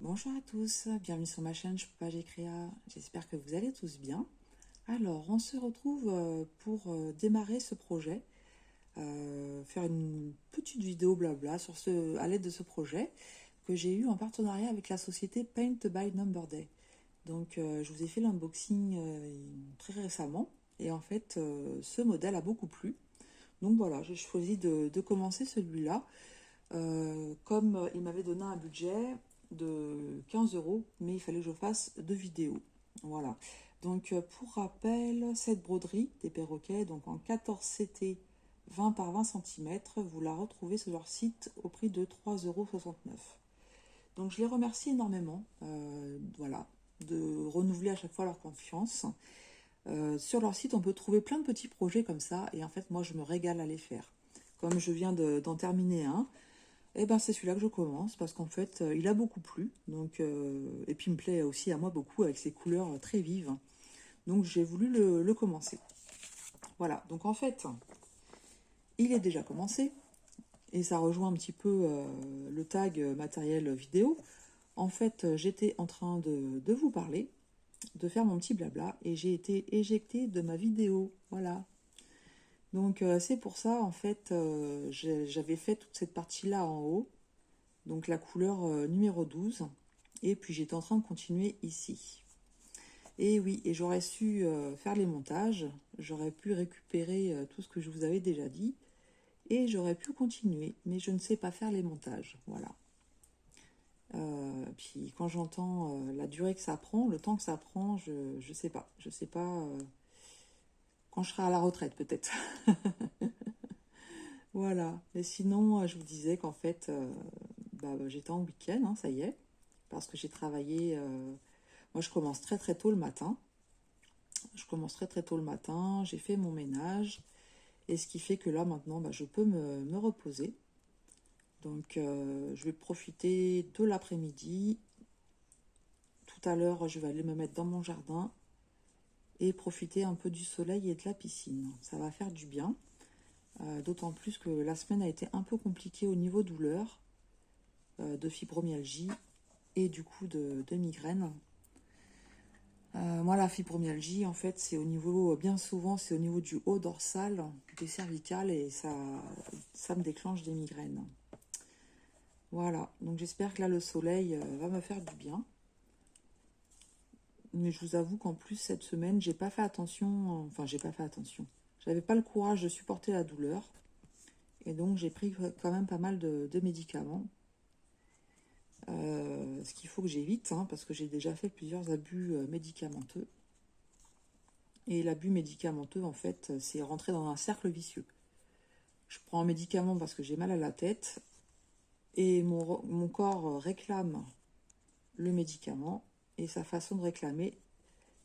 Bonjour à tous, bienvenue sur ma chaîne Choupage Créa, j'espère que vous allez tous bien. Alors, on se retrouve pour démarrer ce projet, faire une petite vidéo blabla à l'aide de ce projet que j'ai eu en partenariat avec la société Paint by Number Day. Donc, je vous ai fait l'unboxing très récemment et en fait, ce modèle a beaucoup plu. Donc voilà, j'ai choisi de commencer celui-là. Comme il m'avait donné un budget de 15 euros, mais il fallait que je fasse 2 vidéos. Voilà. Donc, pour rappel, cette broderie des perroquets, donc en 14 CT 20 par 20 cm, vous la retrouvez sur leur site au prix de 3,69 €. Donc, je les remercie énormément, voilà, de renouveler à chaque fois leur confiance. Sur leur site, on peut trouver plein de petits projets comme ça, et en fait, moi, je me régale à les faire. Comme je viens d'en terminer un, et ben c'est celui-là que je commence parce qu'en fait il a beaucoup plu, donc et puis il me plaît aussi à moi beaucoup avec ses couleurs très vives, donc j'ai voulu le commencer. Voilà, donc en fait il est déjà commencé et ça rejoint un petit peu le tag matériel vidéo. En fait j'étais en train de vous parler, de faire mon petit blabla et j'ai été éjectée de ma vidéo. Voilà, donc c'est pour ça en fait j'avais fait toute cette partie là en haut, donc la couleur numéro 12, et puis j'étais en train de continuer ici. Et oui, et j'aurais su faire les montages, j'aurais pu récupérer tout ce que je vous avais déjà dit, et j'aurais pu continuer, mais je ne sais pas faire les montages, voilà. Puis quand j'entends la durée que ça prend, le temps que ça prend, je sais pas, quand je serai à la retraite peut-être. Voilà, mais sinon je vous disais qu'en fait, j'étais en week-end, hein, ça y est, parce que j'ai travaillé. Moi, je commence très très tôt le matin. Je commence très très tôt le matin. J'ai fait mon ménage. Et ce qui fait que là, maintenant, je peux me reposer. Donc, je vais profiter de l'après-midi. Tout à l'heure, je vais aller me mettre dans mon jardin et profiter un peu du soleil et de la piscine. Ça va faire du bien. D'autant plus que la semaine a été un peu compliquée au niveau douleur, de fibromyalgie et du coup de migraine. Moi, la fibromyalgie, en fait, c'est au niveau, bien souvent, c'est au niveau du haut dorsal, des cervicales, et ça me déclenche des migraines. Voilà, donc j'espère que là, le soleil va me faire du bien. Mais je vous avoue qu'en plus, cette semaine, j'ai pas fait attention, enfin, j'ai pas fait attention. J'avais pas le courage de supporter la douleur, et donc j'ai pris quand même pas mal de médicaments. Ce qu'il faut que j'évite, hein, parce que j'ai déjà fait plusieurs abus médicamenteux. Et l'abus médicamenteux, en fait, c'est rentrer dans un cercle vicieux. Je prends un médicament parce que j'ai mal à la tête et mon corps réclame le médicament et sa façon de réclamer,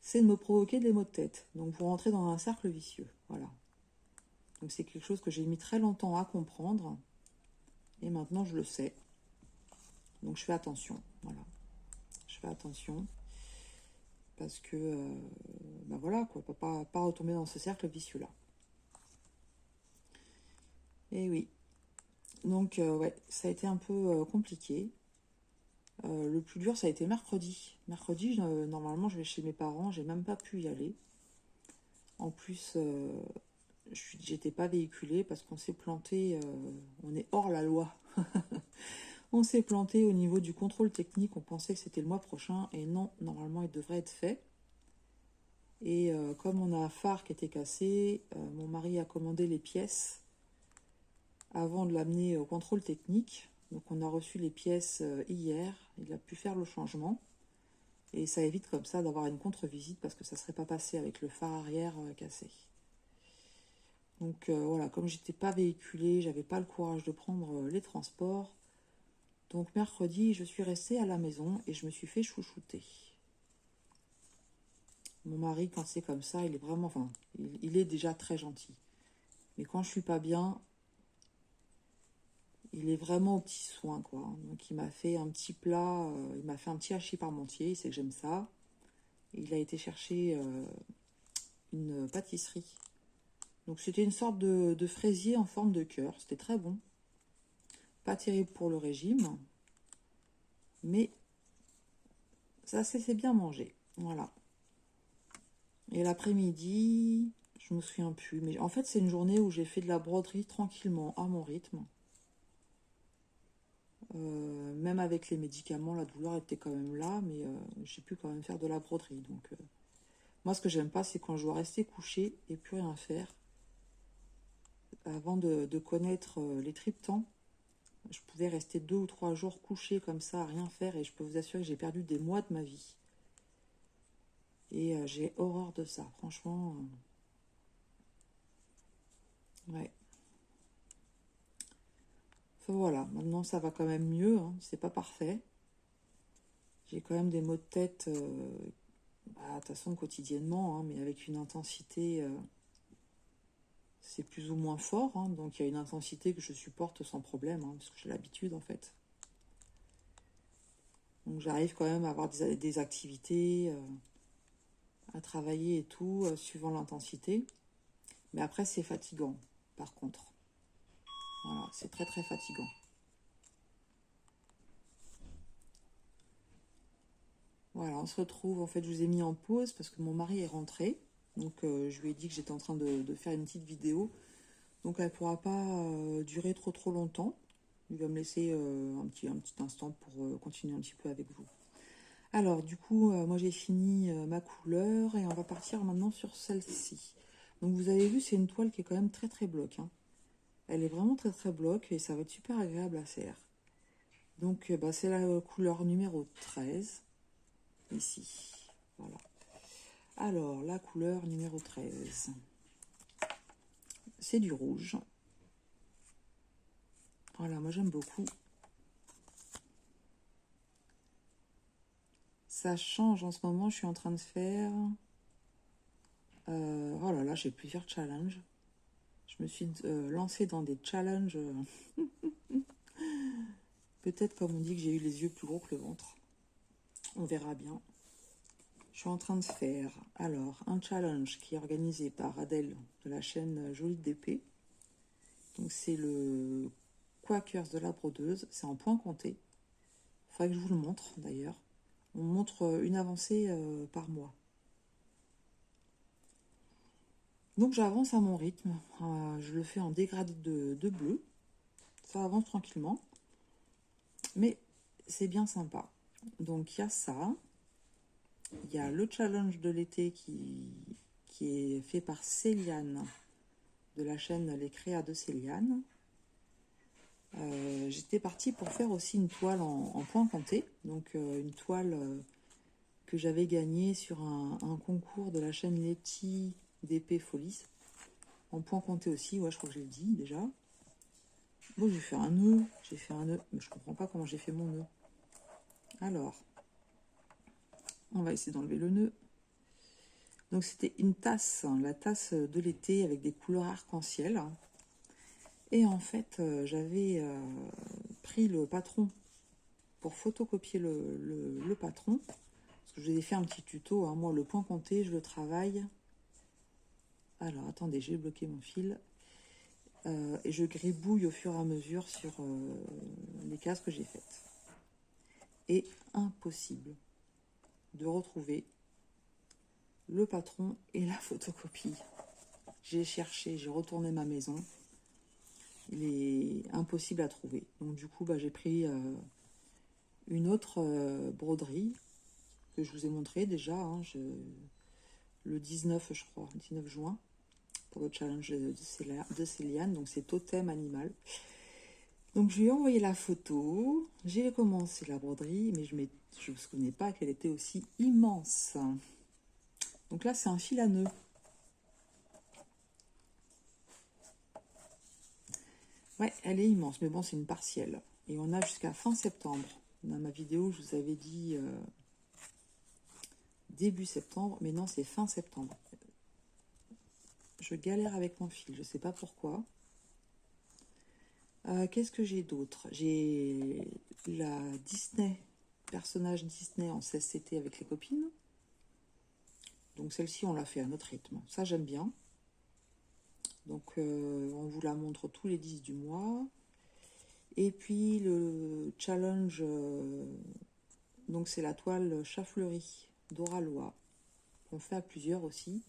c'est de me provoquer des maux de tête. Donc vous rentrez dans un cercle vicieux. Voilà. Donc c'est quelque chose que j'ai mis très longtemps à comprendre et maintenant je le sais. Donc je fais attention. Voilà. Je fais attention parce que, voilà, quoi, pas retomber dans ce cercle vicieux-là. Et oui. Donc, ouais, ça a été un peu compliqué. Le plus dur, ça a été mercredi. Mercredi, normalement, je vais chez mes parents, j'ai même pas pu y aller. En plus, j'étais pas véhiculée parce qu'on s'est planté, on est hors la loi. On s'est planté au niveau du contrôle technique, on pensait que c'était le mois prochain, et non, normalement, il devrait être fait. Et comme on a un phare qui était cassé, mon mari a commandé les pièces avant de l'amener au contrôle technique. Donc on a reçu les pièces hier, il a pu faire le changement. Et ça évite comme ça d'avoir une contre-visite parce que ça ne serait pas passé avec le phare arrière cassé. Donc voilà, comme j'étais pas véhiculée, j'avais pas le courage de prendre les transports. Donc mercredi, je suis restée à la maison et je me suis fait chouchouter. Mon mari, quand c'est comme ça, il est vraiment, enfin, il est déjà très gentil. Mais quand je suis pas bien, il est vraiment aux petits soins, quoi. Donc il m'a fait un petit plat, il m'a fait un petit hachis parmentier, il sait que j'aime ça. Il a été chercher une pâtisserie. Donc c'était une sorte de fraisier en forme de cœur. C'était très bon. Pas terrible pour le régime, mais ça c'est bien mangé. Voilà. Et l'après-midi, je me souviens plus. Mais en fait, c'est une journée où j'ai fait de la broderie tranquillement, à mon rythme. Même avec les médicaments, la douleur était quand même là, mais j'ai pu quand même faire de la broderie. Donc, moi, ce que j'aime pas, c'est quand je dois rester couchée et plus rien faire. Avant de connaître les triptans, je pouvais rester 2 ou 3 jours couchée comme ça, à rien faire, et je peux vous assurer que j'ai perdu des mois de ma vie. Et j'ai horreur de ça, franchement. Ouais. Enfin, voilà, maintenant ça va quand même mieux, hein, c'est pas parfait. J'ai quand même des maux de tête, de toute façon quotidiennement, hein, mais avec une intensité, c'est plus ou moins fort, hein, donc il y a une intensité que je supporte sans problème, hein, parce que j'ai l'habitude en fait. Donc j'arrive quand même à avoir des activités, à travailler et tout, suivant l'intensité. Mais après c'est fatigant, par contre. Voilà, c'est très très fatigant. Voilà, on se retrouve, en fait je vous ai mis en pause parce que mon mari est rentré. Donc je lui ai dit que j'étais en train de faire une petite vidéo. Donc elle ne pourra pas durer trop longtemps. Il va me laisser un petit instant pour continuer un petit peu avec vous. Alors du coup, moi j'ai fini ma couleur et on va partir maintenant sur celle-ci. Donc vous avez vu, c'est une toile qui est quand même très très bloc, hein. Elle est vraiment très très bloc et ça va être super agréable à faire. Donc bah, c'est la couleur numéro 13, ici. Voilà. Alors la couleur numéro 13, c'est du rouge. Voilà, moi j'aime beaucoup. Ça change en ce moment, je suis en train de faire... oh là là, j'ai plusieurs challenges. Je me suis lancée dans des challenges. Peut-être comme on dit que j'ai eu les yeux plus gros que le ventre. On verra bien. Je suis en train de faire alors un challenge qui est organisé par Adèle de la chaîne Jolie d'épée. Donc c'est le Quakers de la brodeuse. C'est en point compté. Il faudrait que je vous le montre d'ailleurs. On montre une avancée par mois. Donc j'avance à mon rythme. Je le fais en dégradé de bleu. Ça avance tranquillement. Mais c'est bien sympa. Donc il y a ça. Il y a le challenge de l'été qui est fait par Céliane de la chaîne Les Créas de Céliane. J'étais partie pour faire aussi une toile en point compté. Donc une toile que j'avais gagnée sur un concours de la chaîne Letty d'épée Folies. En point compté aussi, ouais, je crois que je l'ai dit déjà. Bon, j'ai fait un nœud, mais je comprends pas comment j'ai fait mon nœud. Alors, on va essayer d'enlever le nœud. Donc c'était une tasse, hein, la tasse de l'été avec des couleurs arc-en-ciel. Et en fait, j'avais pris le patron pour photocopier le patron. Parce que je vous ai fait un petit tuto, hein. Moi, le point compté, je le travaille. Alors, attendez, j'ai bloqué mon fil. Et je gribouille au fur et à mesure sur les cases que j'ai faites. Et impossible de retrouver le patron et la photocopie. J'ai cherché, j'ai retourné ma maison. Il est impossible à trouver. Donc du coup, bah, j'ai pris une autre broderie que je vous ai montré déjà, hein, le 19, je crois, 19 juin, pour le challenge de Céliane. Donc c'est totem animal. Donc je lui ai envoyé la photo, j'ai commencé la broderie, mais je ne me souvenais pas qu'elle était aussi immense. Donc là, c'est un fil à nœud. Ouais, elle est immense, mais bon, c'est une partielle. Et on a jusqu'à fin septembre. Dans ma vidéo, je vous avais dit début septembre, mais non, c'est fin septembre. Je galère avec mon fil, je ne sais pas pourquoi. Qu'est-ce que j'ai d'autre? J'ai la Disney, personnage Disney en CSCT avec les copines. Donc celle-ci, on l'a fait à notre rythme. Ça, j'aime bien. Donc, on vous la montre tous les 10 du mois. Et puis, le challenge Donc c'est la toile Chafleurie d'Oralois, qu'on fait à plusieurs aussi.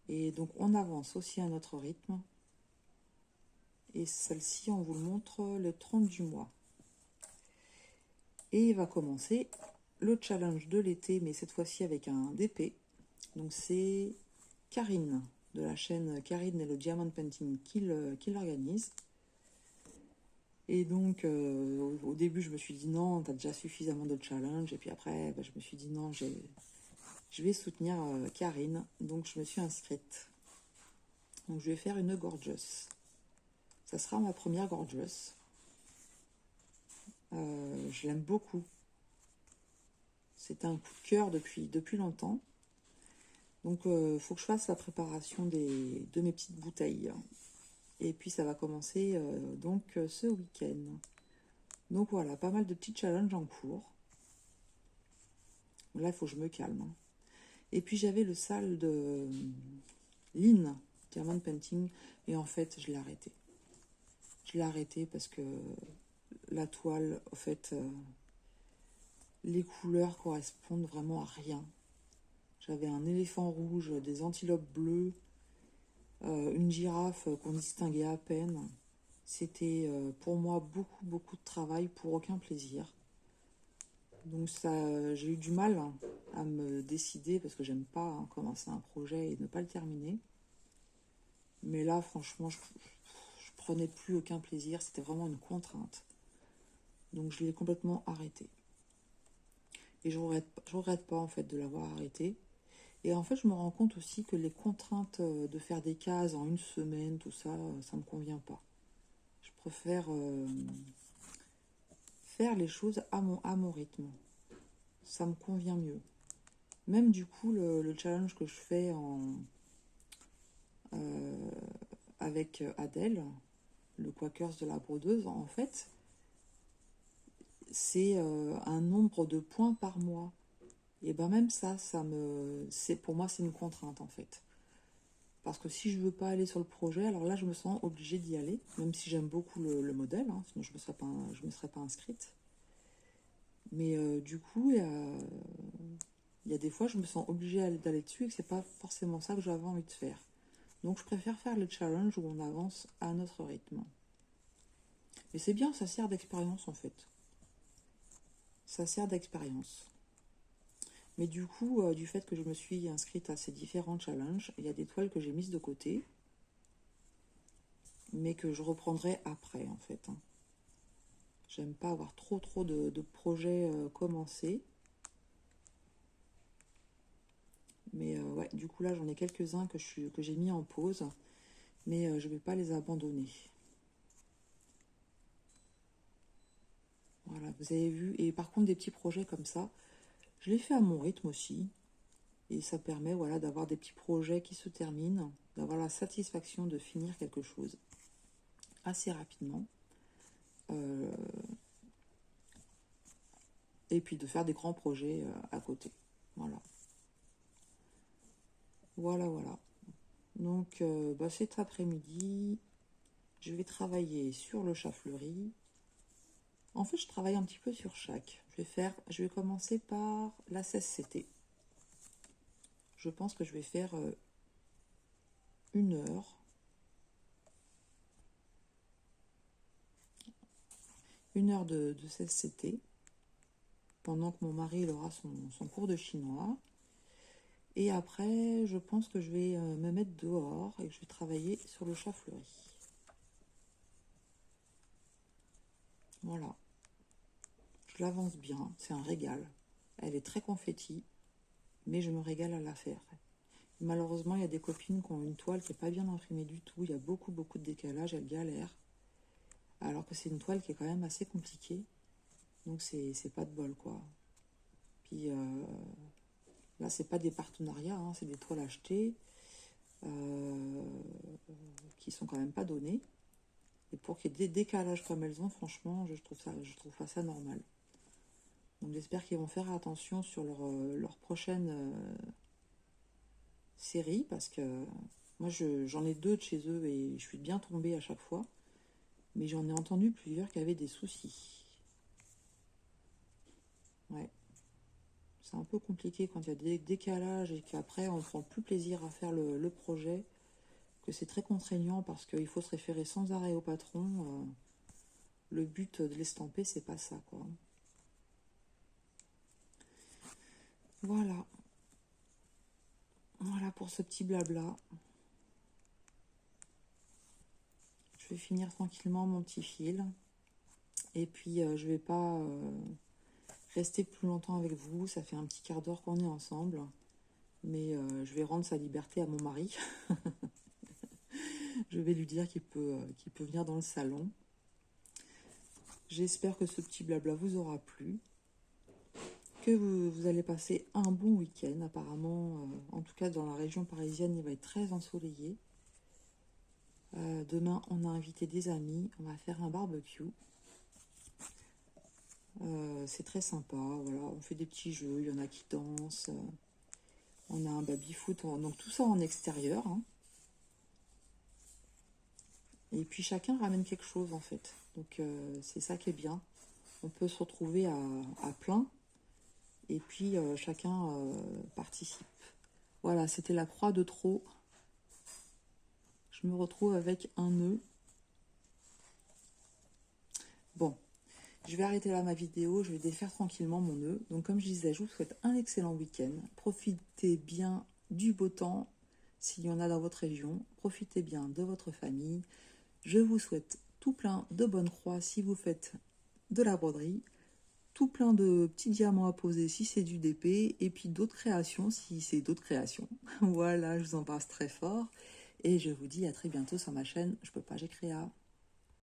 Et donc on avance aussi à notre rythme. Et celle-ci, on vous le montre le 30 du mois. Et il va commencer le challenge de l'été, mais cette fois-ci avec un DP. Donc c'est Karine, de la chaîne Karine et le Diamond Painting qui l'organise. Et donc au début je me suis dit non, t'as déjà suffisamment de challenge. Et puis après je me suis dit non, je vais soutenir Karine. Donc je me suis inscrite. Donc je vais faire une gorgeous. Ça sera ma première gorgeous. Je l'aime beaucoup. C'était un coup de cœur depuis longtemps. Donc, il faut que je fasse la préparation de mes petites bouteilles. Et puis, ça va commencer ce week-end. Donc, voilà, pas mal de petits challenges en cours. Là, il faut que je me calme. Et puis, j'avais le salle de Lynn, Diamond Painting. Et en fait, je l'ai arrêté. Je l'ai arrêté parce que la toile, en fait, les couleurs correspondent vraiment à rien. J'avais un éléphant rouge, des antilopes bleues, une girafe qu'on distinguait à peine. C'était pour moi beaucoup de travail pour aucun plaisir. Donc ça, j'ai eu du mal à me décider parce que j'aime pas commencer un projet et ne pas le terminer. Mais là, franchement, je prenais plus aucun plaisir. C'était vraiment une contrainte. Donc je l'ai complètement arrêté. Et je regrette pas en fait de l'avoir arrêté. Et en fait, je me rends compte aussi que les contraintes de faire des cases en une semaine, tout ça, ça me convient pas. Je préfère faire les choses à mon rythme. Ça me convient mieux. Même du coup, le challenge que je fais avec Adèle, le Quakers de la brodeuse, en fait, c'est un nombre de points par mois. Et ben même ça pour moi, c'est une contrainte en fait. Parce que si je veux pas aller sur le projet, alors là, je me sens obligée d'y aller, même si j'aime beaucoup le modèle, hein, sinon je me serais pas inscrite. Mais du coup, il y a des fois, je me sens obligée d'aller dessus et que c'est pas forcément ça que j'avais envie de faire. Donc, je préfère faire le challenge où on avance à notre rythme. Mais c'est bien, ça sert d'expérience en fait. Ça sert d'expérience. Mais du coup, du fait que je me suis inscrite à ces différents challenges, il y a des toiles que j'ai mises de côté, mais que je reprendrai après en fait. Hein. J'aime pas avoir trop de projets commencés. Mais ouais, du coup là j'en ai quelques-uns que j'ai mis en pause, mais je vais pas les abandonner. Voilà, vous avez vu. Et par contre des petits projets comme ça, je les fais à mon rythme aussi. Et ça permet voilà, d'avoir des petits projets qui se terminent, d'avoir la satisfaction de finir quelque chose assez rapidement. Et puis de faire des grands projets à côté. Voilà. Voilà. Donc cet après-midi, je vais travailler sur le chafleurie. En fait, je travaille un petit peu sur chaque. Je vais commencer par la 16CT. Je pense que je vais faire 1 heure. 1 heure de 16CT. Pendant que mon mari il aura son cours de chinois. Et après, je pense que je vais me mettre dehors et que je vais travailler sur le chafleurie. Voilà. Je l'avance bien, c'est un régal. Elle est très confetti, mais je me régale à la faire. Malheureusement, il y a des copines qui ont une toile qui n'est pas bien imprimée du tout. Il y a beaucoup de décalage, elles galèrent. Alors que c'est une toile qui est quand même assez compliquée. Donc c'est pas de bol, quoi. Puis là, c'est pas des partenariats, hein, c'est des toiles achetées qui sont quand même pas données. Et pour qu'il y ait des décalages comme elles ont, franchement, je trouve pas ça normal. Donc j'espère qu'ils vont faire attention sur leur prochaine série, parce que moi j'en ai 2 de chez eux et je suis bien tombée à chaque fois. Mais j'en ai entendu plusieurs qui avaient des soucis. Ouais. c'est un peu compliqué quand il y a des décalages et qu'après on prend plus plaisir à faire le projet, que c'est très contraignant parce qu'il faut se référer sans arrêt au patron. Le but de l'estamper, c'est pas ça, quoi. Voilà. Voilà pour ce petit blabla. Je vais finir tranquillement mon petit fil. Et puis, je vais pas rester plus longtemps avec vous. Ça fait un petit quart d'heure qu'on est ensemble. Mais je vais rendre sa liberté à mon mari. Je vais lui dire qu'il peut venir dans le salon. J'espère que ce petit blabla vous aura plu. Que vous allez passer un bon week-end. Apparemment, en tout cas dans la région parisienne, il va être très ensoleillé. Demain, on a invité des amis. On va faire un barbecue. C'est très sympa. Voilà, on fait des petits jeux. Il y en a qui dansent. On a un baby-foot. Donc tout ça en extérieur. Hein. Et puis chacun ramène quelque chose en fait. Donc c'est ça qui est bien. On peut se retrouver à plein. Et puis chacun participe. Voilà, c'était la croix de trop. Je me retrouve avec un nœud. Bon, je vais arrêter là ma vidéo. Je vais défaire tranquillement mon nœud. Donc comme je disais, je vous souhaite un excellent week-end. Profitez bien du beau temps s'il y en a dans votre région. Profitez bien de votre famille. Je vous souhaite tout plein de bonnes croix si vous faites de la broderie. Tout plein de petits diamants à poser si c'est du DP. Et puis d'autres créations si c'est d'autres créations. Voilà, je vous embrasse très fort. Et je vous dis à très bientôt sur ma chaîne Je peux pas, j'ai créa.